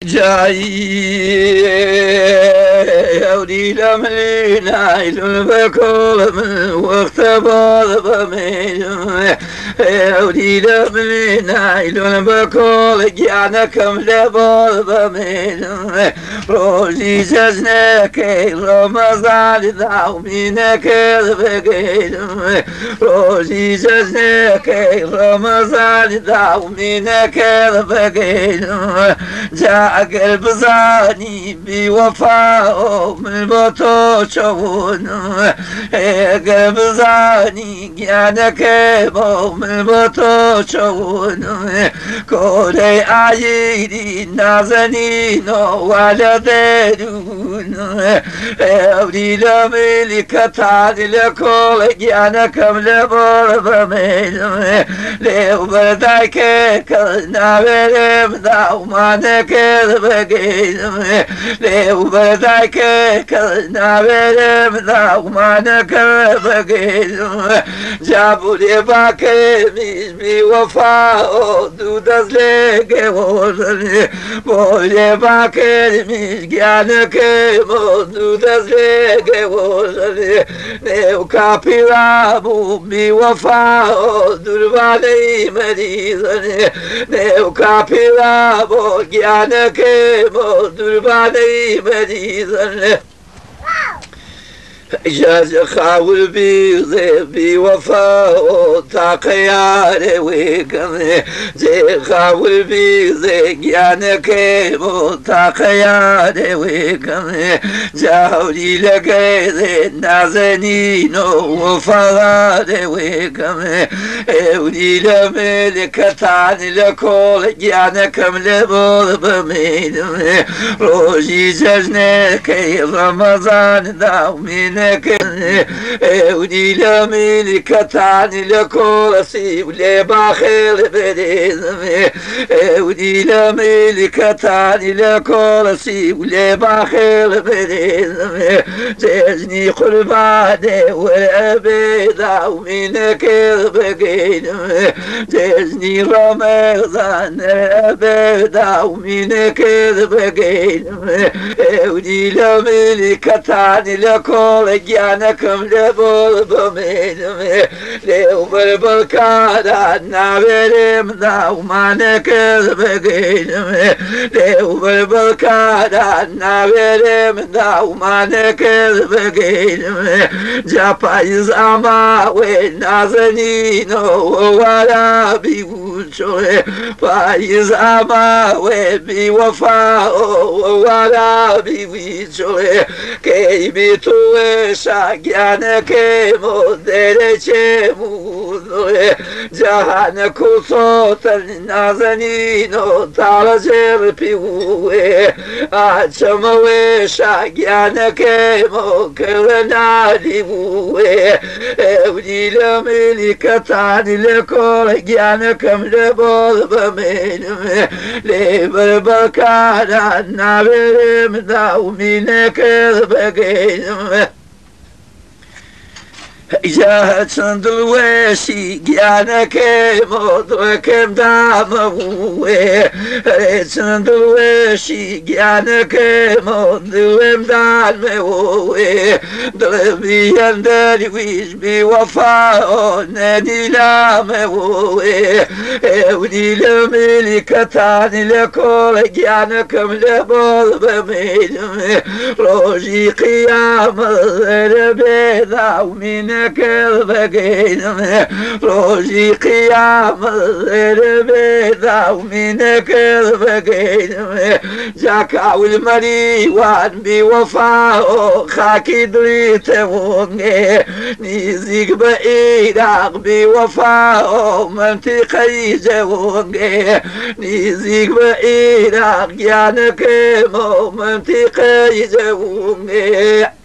جاي أودي لملينا بكل من وقت بعض بمين أودي لملينا بكل جانا كم لبعض بمين روزي جزنك رمضان دعومينك بقيد روزي جزنك رمضان دعومينك بقيد جاء قلب زاني بوفاء من بطوشون قلب زاني جانا كيبو من بطوشون كولي عيدي نازنين ولدين أولي لملك تعالي لكل جانا كم لبرب من لو بردك كلنا برم دعومانك بقيم لو بردك كلنا برم دعومانك بقيم جابوا لي باكي بوفاء دودز لك وزني بولي باكي مجانك دودز لك وزني لو كابيرابو بوفاء درباني مريضني لو كابيرابو جانك درباني مريضني جاز خاول بوفاء تاقيار ويقم زي خاول جانك تاقيار ويقم جاولي لقيد نازنين وفغار ويقم اولي لملك تاني لكل جانكم لبول بمين روجي جزنك رمضان داومين اودي لملك تاني لكل سيب لباخر بديزم اودي لملك تاني لكل سيب لباخر بديزم جزني قرباني والعبيدة ومنك بقيدم جزني رمضان العبيدة ومنك بقيدم اودي لملك تاني لكل جانكم لبول بمينم لو بالبلكاد نابرم داومانك بقينم لو بالبلكاد نابرم داومانك بقينم جابايز اما ونازنين ولا بيوشوه بايز اما وبيوفاء ولا بيوشوه كي بيتوه شاگانك مدرچه مونوه جهان کسوتر نازنین و تالجر پیوه آچموه شاگانك مکرنالی بوه اودی لملکتانی لکل گانکم لبول بمینم لیبر بلکاران نابرم داومینک بگینم جاءت صندوقي جانك مدركم داموه صندوقي جانك مدركم داموه دربي اندري ويش بوفاء ندي لاموه ودي لملكتاني لكل جانكم لبول بمينم روجي قيام الربيضة ومن بقينم روزي قيام الربيضة ومنك بقينم جاكا والمريوان بوفاء خاكي دريته نيزيك بإيراق بوفاء منطقي جووني نيزيك بإيراق جانك منطقي جووني